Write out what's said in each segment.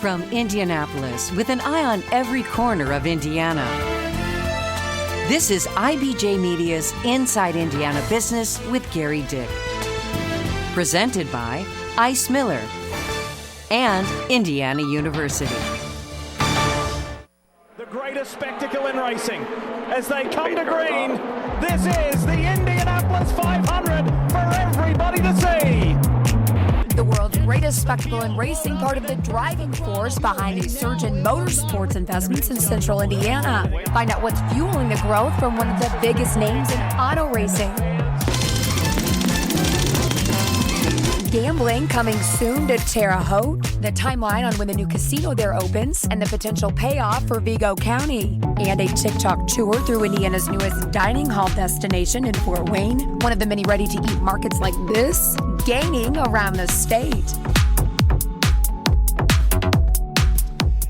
From Indianapolis, with an eye on every corner of Indiana. This is IBJ Media's Inside Indiana Business with Gary Dick. Presented by Ice Miller and Indiana University. The greatest spectacle in racing as they come to green. This is the Indianapolis 500 for everybody to see. The world's greatest spectacle in racing, part of the driving force behind a surge in motorsports investments in central Indiana. Find out what's fueling the growth from one of the biggest names in auto racing. Gambling coming soon to Terre Haute, the timeline on when the new casino there opens, and the potential payoff for Vigo County. And a Tik-Tok tour through Indiana's newest dining hall destination in Fort Wayne, one of the many ready-to-eat markets like this, gaining around the state.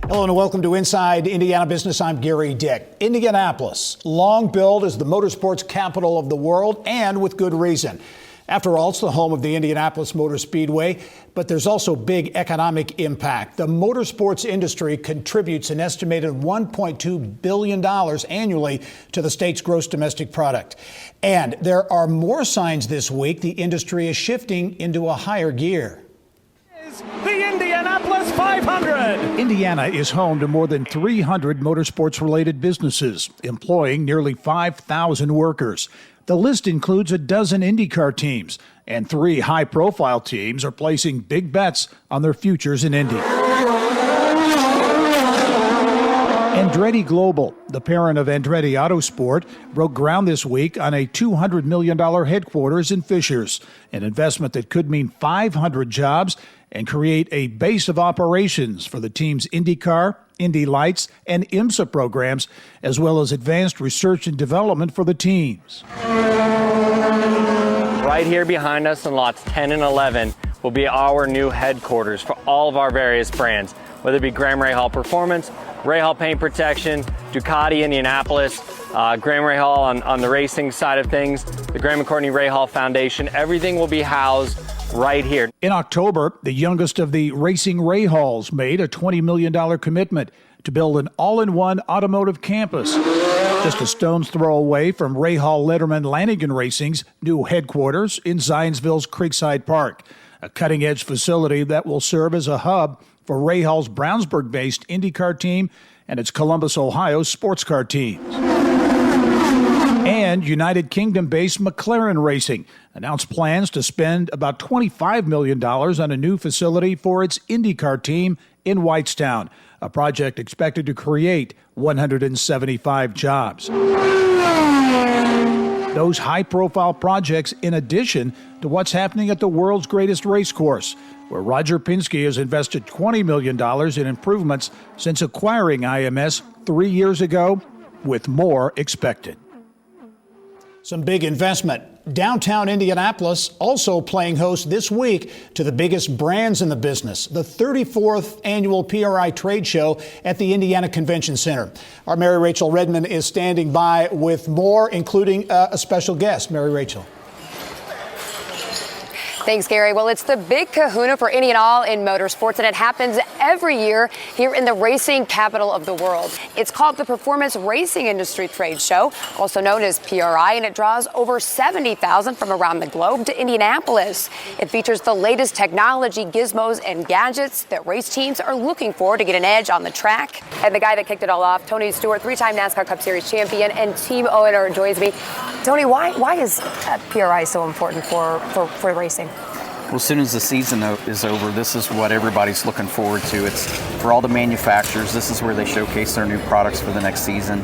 Hello and welcome to Inside Indiana Business. I'm Gary Dick. Indianapolis, long billed as the motorsports capital of the world, and with good reason. After all, it's the home of the Indianapolis Motor Speedway, but there's also big economic impact. The motorsports industry contributes an estimated $1.2 billion annually to the state's gross domestic product. And there are more signs this week the industry is shifting into a higher gear. The Indianapolis 500. Indiana is home to more than 300 motorsports-related businesses, employing nearly 5,000 workers. The list includes a dozen IndyCar teams, and 3 high-profile teams are placing big bets on their futures in Indy. Andretti Global, the parent of Andretti Autosport, broke ground this week on a $200 million headquarters in Fishers, an investment that could mean 500 jobs and create a base of operations for the team's IndyCar, Indy Lights, and IMSA programs, as well as advanced research and development for the teams. Right here behind us in lots 10 and 11 will be our new headquarters for all of our various brands, whether it be Graham Rahal Performance, Rahal Paint Protection, Ducati Indianapolis, Graham Rahal on the racing side of things, the Graham and Courtney Rahal Foundation. Everything will be housed right here. In October, the youngest of the racing Rahals made a $20 million commitment to build an all-in-one automotive campus, just a stone's throw away from Rahal Letterman Lanigan Racing's new headquarters in Zionsville's Creekside Park, a cutting-edge facility that will serve as a hub for Rahal's Brownsburg-based IndyCar team and its Columbus, Ohio sports car teams. And United Kingdom-based McLaren Racing announced plans to spend about $25 million on a new facility for its IndyCar team in Whitestown, a project expected to create 175 jobs. Those high-profile projects in addition to what's happening at the world's greatest race course, where Roger Penske has invested $20 million in improvements since acquiring IMS 3 years ago, with more expected. Some big investment. Downtown Indianapolis also playing host this week to the biggest brands in the business, the 34th annual PRI trade show at the Indiana Convention Center. Our Mary Rachel Redmond is standing by with more, including a special guest. Mary Rachel. Thanks, Gary. Well, it's the big kahuna for any and all in motorsports, and it happens every year here in the racing capital of the world. It's called the Performance Racing Industry Trade Show, also known as PRI, and it draws over 70,000 from around the globe to Indianapolis. It features the latest technology, gizmos, and gadgets that race teams are looking for to get an edge on the track. And the guy that kicked it all off, Tony Stewart, 3-time NASCAR Cup Series champion and team owner, joins me. Tony, why is PRI so important for racing? Well, as soon as the season is over, this is what everybody's looking forward to. It's for all the manufacturers. This is where they showcase their new products for the next season.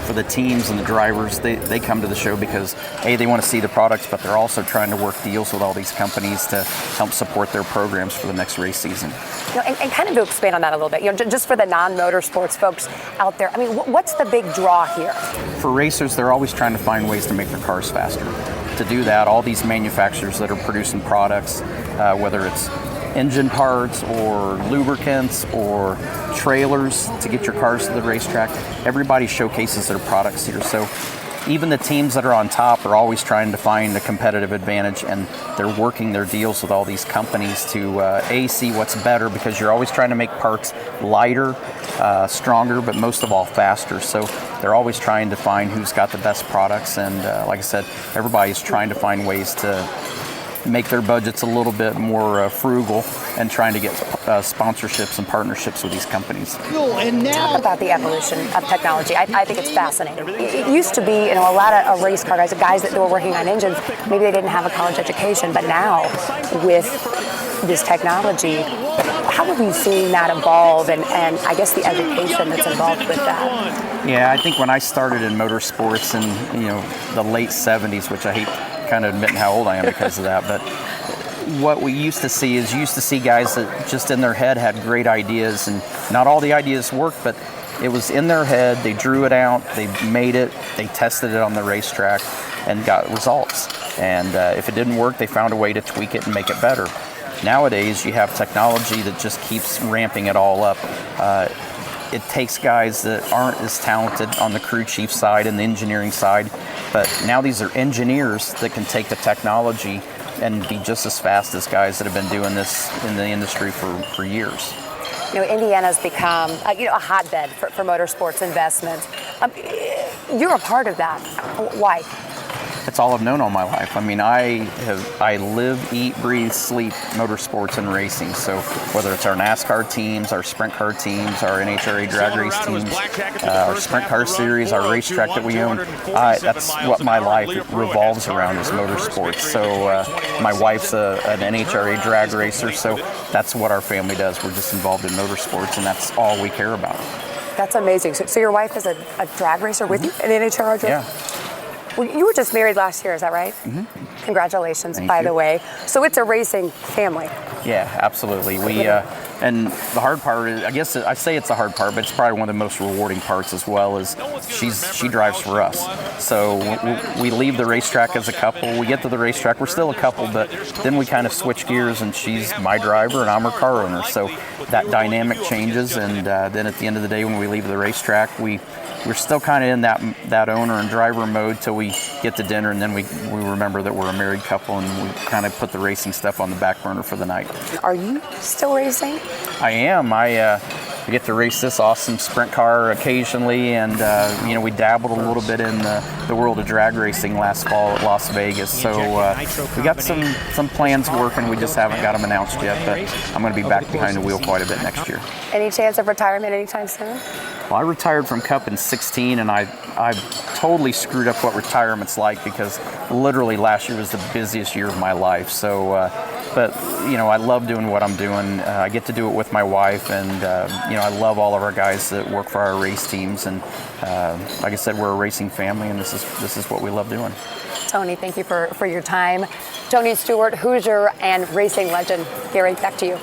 For the teams and the drivers, they come to the show because, A, they want to see the products, but they're also trying to work deals with all these companies to help support their programs for the next race season. And kind of to expand on that a little bit, just for the non-motorsports folks out there, I mean, what's the big draw here? For racers, they're always trying to find ways to make their cars faster. To do that, all these manufacturers that are producing products, whether it's engine parts or lubricants or trailers to get your cars to the racetrack, everybody showcases their products here. So even the teams that are on top are always trying to find a competitive advantage, and they're working their deals with all these companies to see what's better, because you're always trying to make parts lighter, stronger, but most of all faster. So they're always trying to find who's got the best products, and like I said, everybody's trying to find ways to make their budgets a little bit more frugal, and trying to get sponsorships and partnerships with these companies. Talk about the evolution of technology. I think it's fascinating. It used to be, a lot of race car guys that were working on engines, maybe they didn't have a college education, but now with this technology, how have you seen that evolve, and I guess the education that's involved with that? Yeah, I think when I started in motorsports in the late 70s, which I hate kind of admitting how old I am because of that, but what we used to see is guys that just in their head had great ideas, and not all the ideas worked, but it was in their head. They drew it out, they made it, they tested it on the racetrack and got results. And if it didn't work, they found a way to tweak it and make it better. Nowadays, you have technology that just keeps ramping it all up. It takes guys that aren't as talented on the crew chief side and the engineering side, but now these are engineers that can take the technology and be just as fast as guys that have been doing this in the industry for years. Indiana's become a hotbed for motorsports investment. You're a part of that. Why? It's all I've known all my life. I mean, I live, eat, breathe, sleep motorsports and racing. So whether it's our NASCAR teams, our sprint car teams, our NHRA drag race teams, our sprint car series, our racetrack that we own, that's what my life revolves around, is motorsports. So my wife's an NHRA drag racer, so that's what our family does. We're just involved in motorsports, and that's all we care about. That's amazing. So your wife is a drag racer with you, an NHRA drag? Yeah. Well, you were just married last year, is that right? Mm-hmm. Congratulations, by the way. So it's a racing family. Yeah, absolutely. We and the hard part is, I guess I say it's the hard part, but it's probably one of the most rewarding parts as well, is she drives for us. So we leave the racetrack as a couple. We get to the racetrack, we're still a couple, but then we kind of switch gears, and she's my driver and I'm her car owner. So that dynamic changes, and then at the end of the day, when we leave the racetrack, we're still kind of in that owner and driver mode till we get to dinner, and then we remember that we're a married couple, and we kind of put the racing stuff on the back burner for the night. Are you still racing? I am. I get to race this awesome sprint car occasionally, and we dabbled a little bit in the world of drag racing last fall at Las Vegas. So we got some plans working. We just haven't got them announced yet, but I'm going to be back behind the wheel quite a bit next year. Any chance of retirement anytime soon? Well, I retired from Cup in 2016, and I've totally screwed up what retirement's like, because literally last year was the busiest year of my life. So, but I love doing what I'm doing. I get to do it with my wife, and I love all of our guys that work for our race teams. And like I said, we're a racing family, and this is what we love doing. Tony, thank you for your time. Tony Stewart, Hoosier and racing legend. Gary, back to you.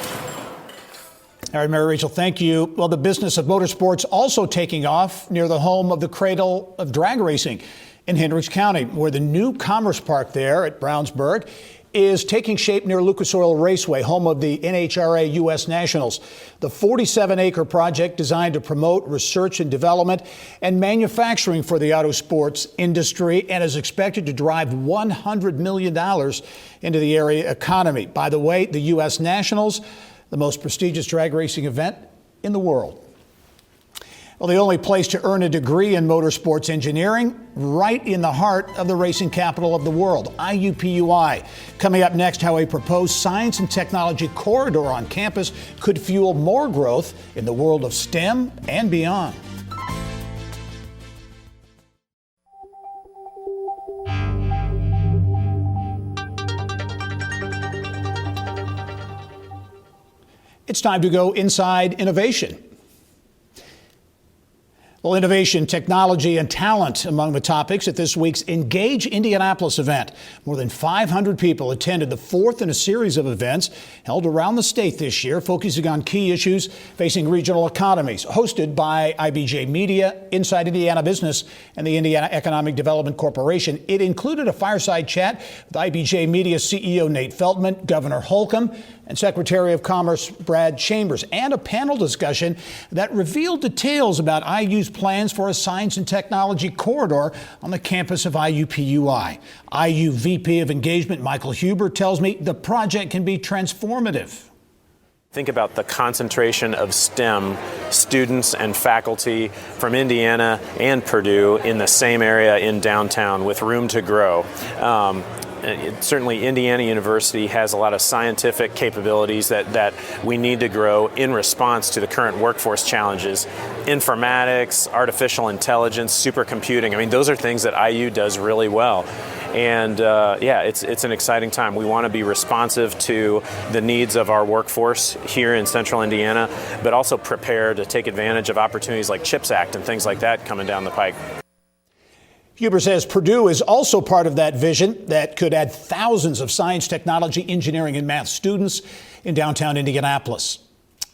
All right, Mary Rachel, thank you. Well, the business of motorsports also taking off near the home of the cradle of drag racing in Hendricks County, where the new Commerce Park there at Brownsburg is taking shape near Lucas Oil Raceway, home of the NHRA U.S. Nationals. The 47-acre project designed to promote research and development and manufacturing for the auto sports industry, and is expected to drive $100 million into the area economy. By the way, the U.S. Nationals, the most prestigious drag racing event in the world. Well, the only place to earn a degree in motorsports engineering, right in the heart of the racing capital of the world, IUPUI. Coming up next, how a proposed science and technology corridor on campus could fuel more growth in the world of STEM and beyond. It's time to go inside innovation. Well, innovation, technology, and talent among the topics at this week's Engage Indianapolis event. More than 500 people attended the fourth in a series of events held around the state this year, focusing on key issues facing regional economies. Hosted by IBJ Media, Inside Indiana Business, and the Indiana Economic Development Corporation, it included a fireside chat with IBJ Media CEO Nate Feldman, Governor Holcomb, and Secretary of Commerce Brad Chambers, and a panel discussion that revealed details about IU's plans for a science and technology corridor on the campus of IUPUI. IU VP of Engagement Michael Huber tells me the project can be transformative. Think about the concentration of STEM students and faculty from Indiana and Purdue in the same area in downtown with room to grow. Certainly Indiana University has a lot of scientific capabilities that we need to grow in response to the current workforce challenges. Informatics, artificial intelligence, supercomputing, I mean, those are things that IU does really well. And it's an exciting time. We want to be responsive to the needs of our workforce here in central Indiana, but also prepare to take advantage of opportunities like CHIPS Act and things like that coming down the pike. Huber says Purdue is also part of that vision that could add thousands of science, technology, engineering, and math students in downtown Indianapolis.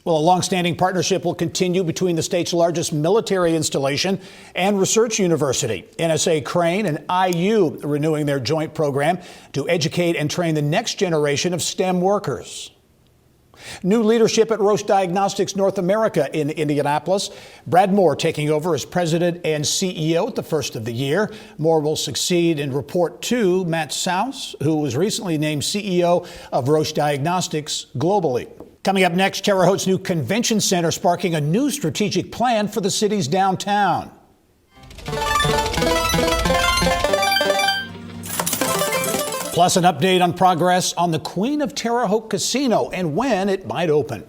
Well, a longstanding partnership will continue between the state's largest military installation and research university. NSA Crane and IU renewing their joint program to educate and train the next generation of STEM workers. New leadership at Roche Diagnostics North America in Indianapolis. Brad Moore taking over as president and CEO at the first of the year. Moore will succeed and report to Matt Souse, who was recently named CEO of Roche Diagnostics globally. Coming up next, Terre Haute's new convention center sparking a new strategic plan for the city's downtown. Plus, an update on progress on the Queen of Terre Haute Casino and when it might open.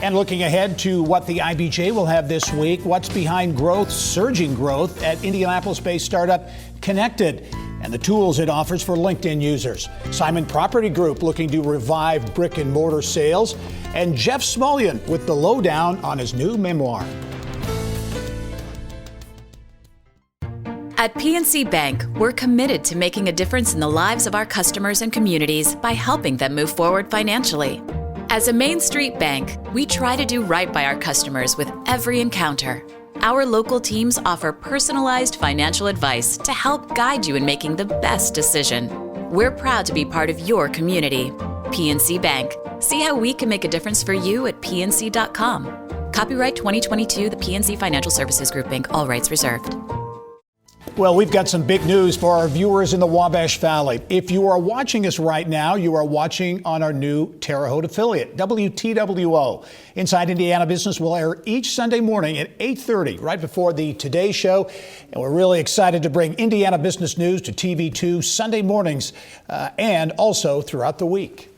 And looking ahead to what the IBJ will have this week, what's behind growth, surging growth at Indianapolis-based startup Connected, and the tools it offers for LinkedIn users. Simon Property Group looking to revive brick and mortar sales, and Jeff Smulyan with the lowdown on his new memoir. At PNC Bank, we're committed to making a difference in the lives of our customers and communities by helping them move forward financially. As a Main Street bank, we try to do right by our customers with every encounter. Our local teams offer personalized financial advice to help guide you in making the best decision. We're proud to be part of your community. PNC Bank. See how we can make a difference for you at pnc.com. Copyright 2022, the PNC Financial Services Group, Inc., all rights reserved. Well, we've got some big news for our viewers in the Wabash Valley. If you are watching us right now, you are watching on our new Terre Haute affiliate, WTWO. Inside Indiana Business will air each Sunday morning at 8:30, right before the Today Show. And we're really excited to bring Indiana business news to TV2 Sunday mornings and also throughout the week.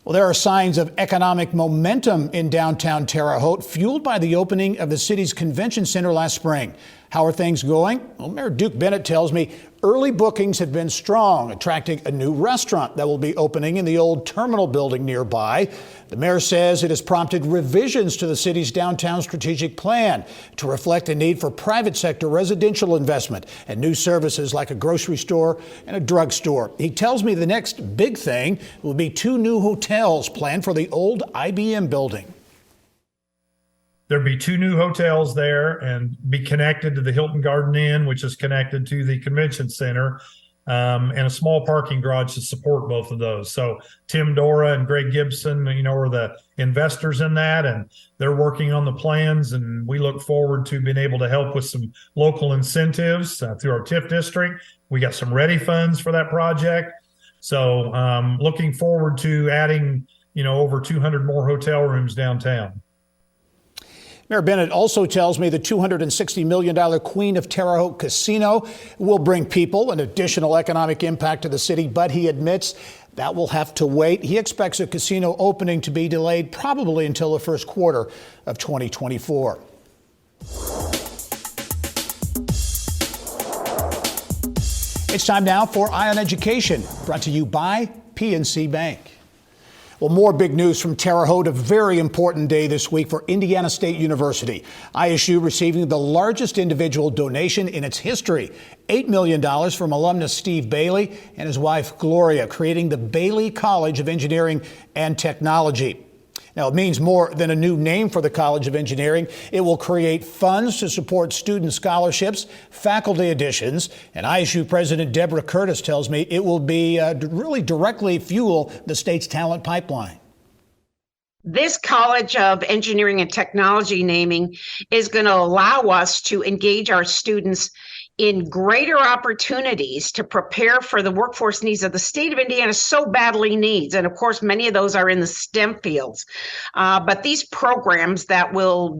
Well, there are signs of economic momentum in downtown Terre Haute, fueled by the opening of the city's convention center last spring. How are things going? Well, Mayor Duke Bennett tells me early bookings have been strong, attracting a new restaurant that will be opening in the old terminal building nearby. The mayor says it has prompted revisions to the city's downtown strategic plan to reflect a need for private sector residential investment and new services like a grocery store and a drugstore. He tells me the next big thing will be 2 new hotels planned for the old IBM building. There'd be 2 new hotels there and be connected to the Hilton Garden Inn, which is connected to the convention center, and a small parking garage to support both of those. So Tim Dora and Greg Gibson, are the investors in that, and they're working on the plans. And we look forward to being able to help with some local incentives through our TIF district. We got some ready funds for that project. So looking forward to adding, over 200 more hotel rooms downtown. Mayor Bennett also tells me the $260 million Queen of Terre Haute Casino will bring people an additional economic impact to the city, but he admits that will have to wait. He expects a casino opening to be delayed probably until the first quarter of 2024. It's time now for Eye on Education, brought to you by PNC Bank. Well, more big news from Terre Haute, a very important day this week for Indiana State University. ISU receiving the largest individual donation in its history, $8 million from alumnus Steve Bailey and his wife Gloria, creating the Bailey College of Engineering and Technology. Now, it means more than a new name for the College of Engineering. It will create funds to support student scholarships, faculty additions, and ISU President Deborah Curtis tells me it will be really directly fuel the state's talent pipeline. This College of Engineering and Technology naming is going to allow us to engage our students in greater opportunities to prepare for the workforce needs of the state of Indiana so badly needs. And of course, many of those are in the STEM fields. But these programs that will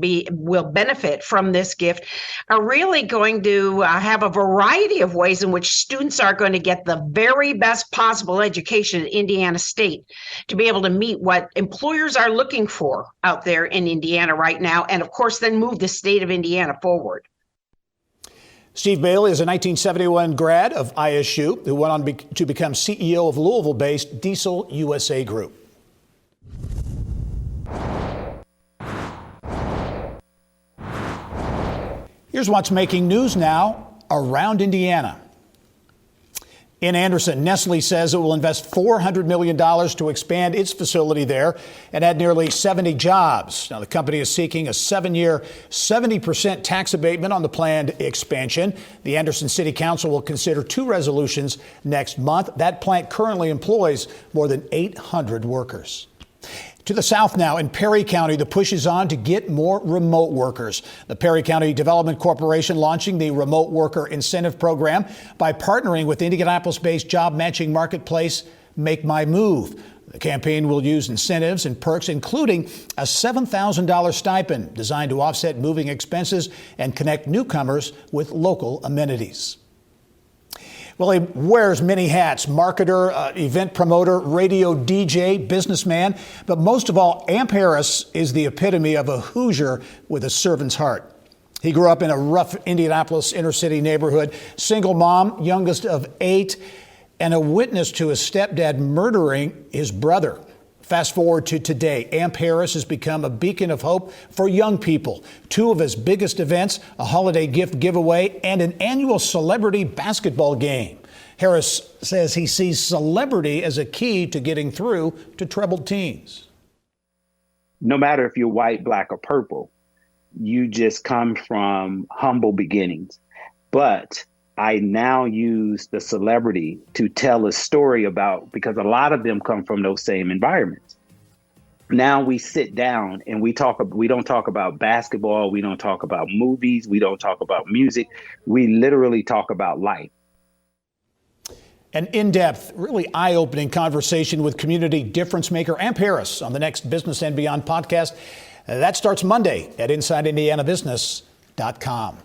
benefit from this gift are really going to have a variety of ways in which students are going to get the very best possible education at Indiana State to be able to meet what employers are looking for out there in Indiana right now. And of course, then move the state of Indiana forward. Steve Bailey is a 1971 grad of ISU who went on to become CEO of Louisville-based Diesel USA Group. Here's what's making news now around Indiana. In Anderson, Nestle says it will invest $400 million to expand its facility there and add nearly 70 jobs. Now, the company is seeking a 7-year, 70% tax abatement on the planned expansion. The Anderson City Council will consider 2 resolutions next month. That plant currently employs more than 800 workers. To the south now, in Perry County, the push is on to get more remote workers. The Perry County Development Corporation launching the Remote Worker Incentive Program by partnering with Indianapolis-based job matching marketplace Make My Move. The campaign will use incentives and perks, including a $7,000 stipend designed to offset moving expenses and connect newcomers with local amenities. Well, he wears many hats: marketer, event promoter, radio DJ, businessman. But most of all, Amp Harris is the epitome of a Hoosier with a servant's heart. He grew up in a rough Indianapolis inner city neighborhood, single mom, youngest of 8, and a witness to his stepdad murdering his brother. Fast forward to today, Amp Harris has become a beacon of hope for young people. 2 of his biggest events, a holiday gift giveaway and an annual celebrity basketball game. Harris says he sees celebrity as a key to getting through to troubled teens. No matter if you're white, black, or purple, you just come from humble beginnings. But I now use the celebrity to tell a story about, because a lot of them come from those same environments. Now we sit down and we don't talk about basketball. We don't talk about movies. We don't talk about music. We literally talk about life. An in-depth, really eye-opening conversation with community difference maker Amp Harris on the next Business and Beyond podcast. That starts Monday at InsideIndianaBusiness.com.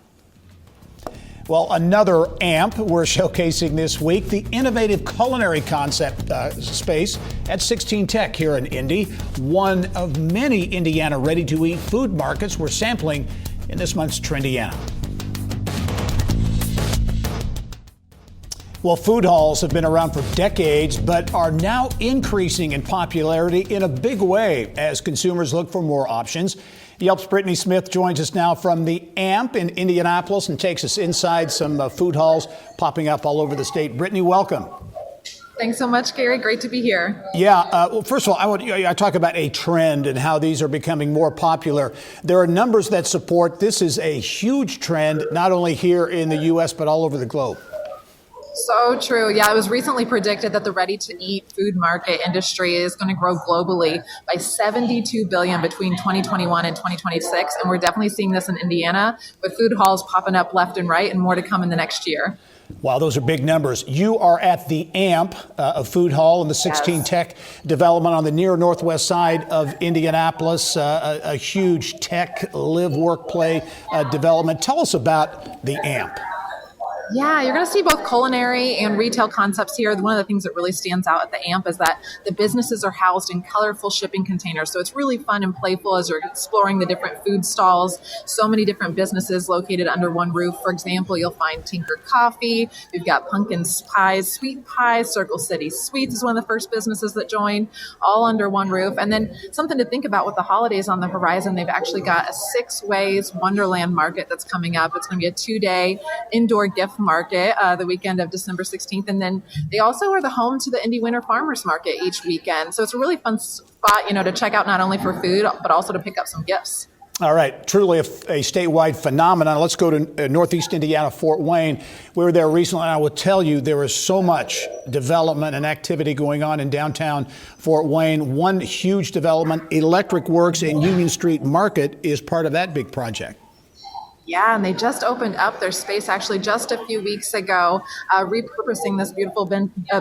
Well, another AMP we're showcasing this week, the innovative culinary concept space at 16 Tech here in Indy. One of many Indiana ready-to-eat food markets we're sampling in this month's Trendiana. Well, food halls have been around for decades, but are now increasing in popularity in a big way as consumers look for more options. Yelp's Brittany Smith joins us now from the AMP in Indianapolis and takes us inside some food halls popping up all over the state. Brittany, welcome. Thanks so much, Gary. Great to be here. Yeah. Well, first of all, I talk about a trend and how these are becoming more popular. There are numbers that support this is a huge trend, not only here in the U.S., but all over the globe. So true. Yeah, it was recently predicted that the ready-to-eat food market industry is going to grow globally by $72 billion between 2021 and 2026. And we're definitely seeing this in Indiana with food halls popping up left and right and more to come in the next year. Wow, those are big numbers. You are at the AMP, a food hall in the 16 Tech development on the near northwest side of Indianapolis, a huge tech live, work, play development. Tell us about the AMP. Yeah, you're going to see both culinary and retail concepts here. One of the things that really stands out at the AMP is that the businesses are housed in colorful shipping containers. So it's really fun and playful as you're exploring the different food stalls. So many different businesses located under one roof. For example, you'll find Tinker Coffee. We've got Pumpkin Pies, Sweet Pies, Circle City Sweets is one of the first businesses that joined, all under one roof. And then something to think about with the holidays on the horizon, they've actually got a 6 Ways Wonderland Market that's coming up. It's going to be a 2-day indoor gift Market the weekend of December 16th. And then they also are the home to the Indy Winter Farmers Market each weekend. So it's a really fun spot, to check out not only for food, but also to pick up some gifts. All right, truly a statewide phenomenon. Let's go to Northeast Indiana, Fort Wayne. We were there recently, and I will tell you there is so much development and activity going on in downtown Fort Wayne. One huge development, Electric Works and Union Street Market, is part of that big project. Yeah, and they just opened up their space actually just a few weeks ago, repurposing this beautiful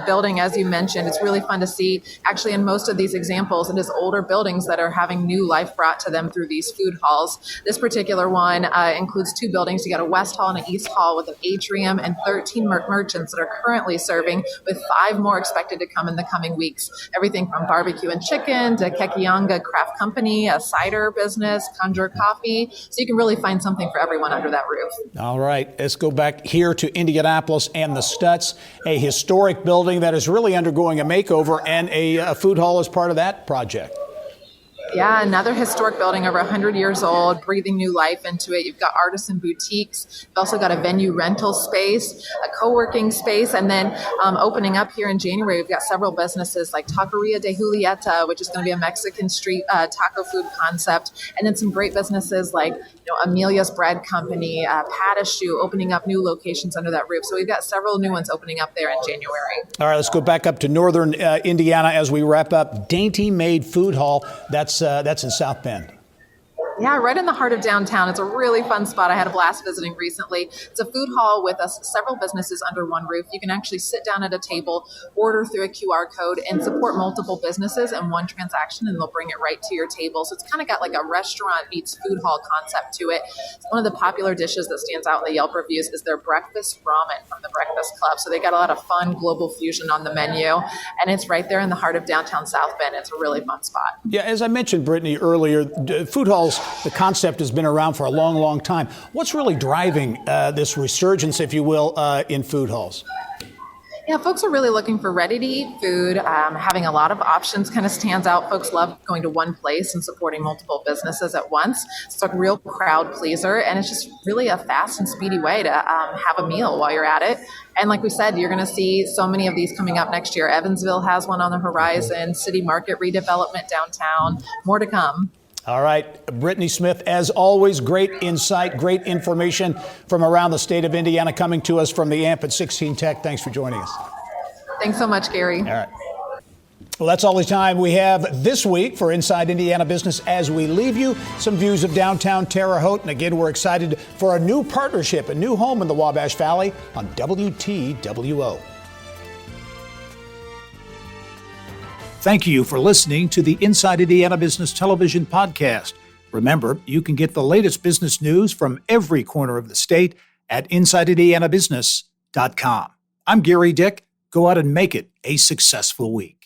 building, as you mentioned. It's really fun to see. Actually, in most of these examples, it is older buildings that are having new life brought to them through these food halls. This particular one includes 2 buildings. You got a West Hall and an East Hall with an atrium and 13 merchants that are currently serving, with 5 more expected to come in the coming weeks. Everything from barbecue and chicken to Kekianga Craft Company, a cider business, Conjure Coffee. So you can really find something for everyone under that roof. All right, let's go back here to Indianapolis and the Stutz, a historic building that is really undergoing a makeover, and a food hall is part of that project. Yeah, another historic building over 100 years old, breathing new life into it. You've got artisan boutiques. You've also got a venue rental space, a co-working space, and then opening up here in January, we've got several businesses like Taqueria de Julieta, which is going to be a Mexican street taco food concept, and then some great businesses like Amelia's Bread Company, Patashoe, opening up new locations under that roof. So we've got several new ones opening up there in January. All right, let's go back up to northern Indiana as we wrap up. Dainty Made Food Hall, that's in South Bend. Yeah, right in the heart of downtown. It's a really fun spot. I had a blast visiting recently. It's a food hall with several businesses under one roof. You can actually sit down at a table, order through a QR code, and support multiple businesses in one transaction, and they'll bring it right to your table. So it's kind of got like a restaurant meets food hall concept to it. One of the popular dishes that stands out in the Yelp reviews is their breakfast ramen from the Breakfast Club. So they got a lot of fun global fusion on the menu, and it's right there in the heart of downtown South Bend. It's a really fun spot. Yeah, as I mentioned, Brittany, earlier, food halls, the concept has been around for a long, long time. What's really driving this resurgence, if you will, in food halls? Yeah, folks are really looking for ready-to-eat food. Having a lot of options kind of stands out. Folks love going to one place and supporting multiple businesses at once. It's a real crowd pleaser, and it's just really a fast and speedy way to have a meal while you're at it. And like we said, you're going to see so many of these coming up next year. Evansville has one on the horizon, City Market redevelopment downtown, more to come. All right, Brittany Smith, as always, great insight, great information from around the state of Indiana coming to us from the AMP at 16 Tech. Thanks for joining us. Thanks so much, Gary. All right. Well, that's all the time we have this week for Inside Indiana Business. As we leave you, some views of downtown Terre Haute. And again, we're excited for a new partnership, a new home in the Wabash Valley on WTWO. Thank you for listening to the Inside Indiana Business Television podcast. Remember, you can get the latest business news from every corner of the state at InsideIndianaBusiness.com. I'm Gary Dick. Go out and make it a successful week.